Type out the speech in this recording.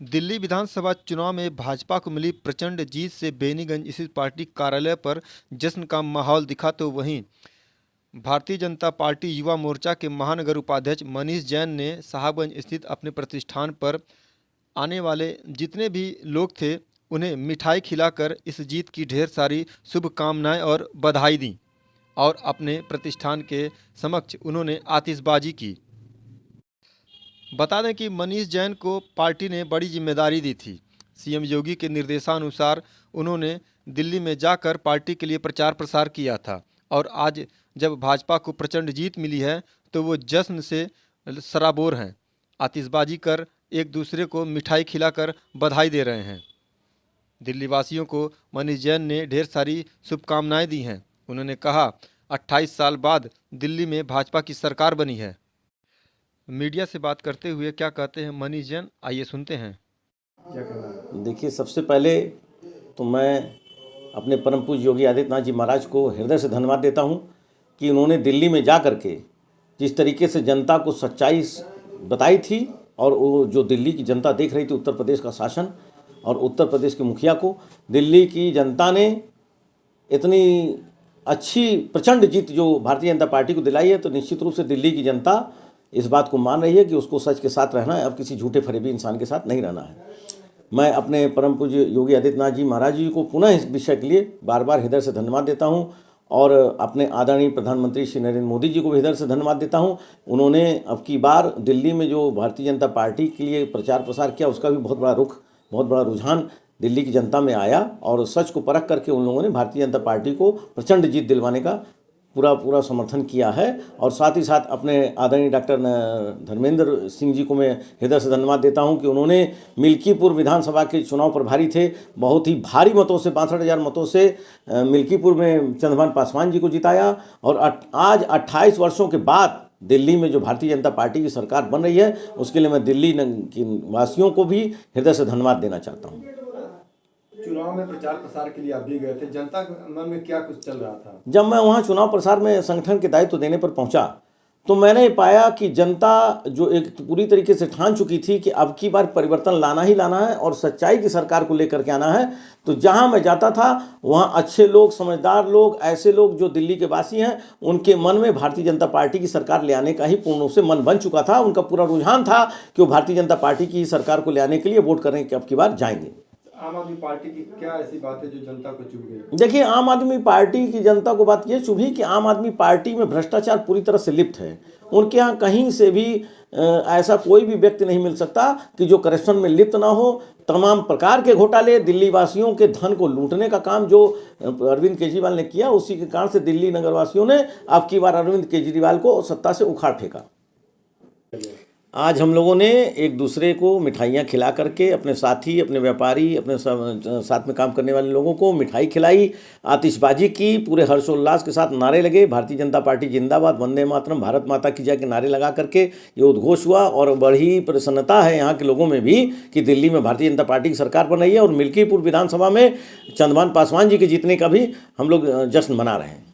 दिल्ली विधानसभा चुनाव में भाजपा को मिली प्रचंड जीत से बेनीगंज स्थित पार्टी कार्यालय पर जश्न का माहौल दिखा, तो वहीं भारतीय जनता पार्टी युवा मोर्चा के महानगर उपाध्यक्ष मनीष जैन ने साहबगंज स्थित अपने प्रतिष्ठान पर आने वाले जितने भी लोग थे उन्हें मिठाई खिलाकर इस जीत की ढेर सारी शुभकामनाएं और बधाई दी और अपने प्रतिष्ठान के समक्ष उन्होंने आतिशबाजी की। बता दें कि मनीष जैन को पार्टी ने बड़ी जिम्मेदारी दी थी। सीएम योगी के निर्देशानुसार उन्होंने दिल्ली में जाकर पार्टी के लिए प्रचार प्रसार किया था और आज जब भाजपा को प्रचंड जीत मिली है तो वो जश्न से सराबोर हैं। आतिशबाजी कर एक दूसरे को मिठाई खिलाकर बधाई दे रहे हैं। दिल्ली वासियों को मनीष जैन ने ढेर सारी शुभकामनाएं दी हैं। उन्होंने कहा, 28 साल बाद दिल्ली में भाजपा की सरकार बनी है। मीडिया से बात करते हुए क्या कहते हैं मनीष जैन, आइए सुनते हैं। क्या कहना है? देखिए, सबसे पहले तो मैं अपने परम पूज्य योगी आदित्यनाथ जी महाराज को हृदय से धन्यवाद देता हूं कि उन्होंने दिल्ली में जा कर के जिस तरीके से जनता को सच्चाई बताई थी और वो जो दिल्ली की जनता देख रही थी, उत्तर प्रदेश का शासन और उत्तर प्रदेश के मुखिया को, दिल्ली की जनता ने इतनी अच्छी प्रचंड जीत जो भारतीय जनता पार्टी को दिलाई है, तो निश्चित रूप से दिल्ली की जनता इस बात को मान रही है कि उसको सच के साथ रहना है, अब किसी झूठे फरेबी इंसान के साथ नहीं रहना है। मैं अपने परम पूज्य योगी आदित्यनाथ जी महाराज जी को पुनः इस विषय के लिए बार बार हृदय से धन्यवाद देता हूं और अपने आदरणीय प्रधानमंत्री श्री नरेंद्र मोदी जी को भी हृदय से धन्यवाद देता हूं। उन्होंने अब की बार दिल्ली में जो भारतीय जनता पार्टी के लिए प्रचार प्रसार किया, उसका भी बहुत बड़ा रुझान दिल्ली की जनता में आया और सच को परख करके उन लोगों ने भारतीय जनता पार्टी को प्रचंड जीत दिलवाने का पूरा समर्थन किया है। और साथ ही साथ अपने आदरणीय डॉक्टर धर्मेंद्र सिंह जी को मैं हृदय से धन्यवाद देता हूं कि उन्होंने मिल्कीपुर विधानसभा के चुनाव प्रभारी थे, बहुत ही भारी मतों से 62,000 मतों से मिल्कीपुर में चंद्रभान पासवान जी को जिताया और आज 28 वर्षों के बाद दिल्ली में जो भारतीय जनता पार्टी की सरकार बन रही है, उसके लिए मैं दिल्ली की वासियों को भी हृदय से धन्यवाद देना चाहता हूँ। चुनाव में प्रचार प्रसार के लिए आप भी गए थे, जनता के मन में क्या कुछ चल रहा था? जब मैं वहाँ चुनाव प्रसार में संगठन के दायित्व देने पर पहुंचा तो मैंने पाया कि जनता जो एक पूरी तरीके से ठान चुकी थी कि अब की बार परिवर्तन लाना ही लाना है और सच्चाई की सरकार को लेकर के आना है। तो जहां मैं जाता था वहां अच्छे लोग, समझदार लोग, ऐसे लोग जो दिल्ली के वासी हैं, उनके मन में भारतीय जनता पार्टी की सरकार ले आने का ही पूर्ण रूप से मन बन चुका था। उनका पूरा रुझान था कि वो भारतीय जनता पार्टी की सरकार को ले आने के लिए वोट करने की अब की बार जाएंगे। आम आदमी पार्टी की क्या ऐसी बात है जो जनता को चुभ गई? देखिए, आम आदमी पार्टी की जनता को बात ये चुभी कि आम आदमी पार्टी में भ्रष्टाचार पूरी तरह से लिप्त है। उनके यहाँ कहीं से भी ऐसा कोई भी व्यक्ति नहीं मिल सकता कि जो करप्शन में लिप्त ना हो। तमाम प्रकार के घोटाले, दिल्ली वासियों के धन को लूटने का काम जो अरविंद केजरीवाल ने किया, उसी के कारण से दिल्ली नगरवासियों ने अब की बार अरविंद केजरीवाल को सत्ता से उखाड़ फेंका। आज हम लोगों ने एक दूसरे को मिठाइयाँ खिला करके अपने साथी, अपने व्यापारी, अपने साथ में काम करने वाले लोगों को मिठाई खिलाई, आतिशबाजी की, पूरे हर्षोल्लास के साथ नारे लगे, भारतीय जनता पार्टी जिंदाबाद, वंदे मातरम, भारत माता की जय के नारे लगा करके ये उद्घोष हुआ। और बड़ी प्रसन्नता है यहाँ के लोगों में भी कि दिल्ली में भारतीय जनता पार्टी की सरकार बन रही है और मिल्कीपुर विधानसभा में चंद्रभान पासवान जी के जीतने का भी हम लोग जश्न मना रहे हैं।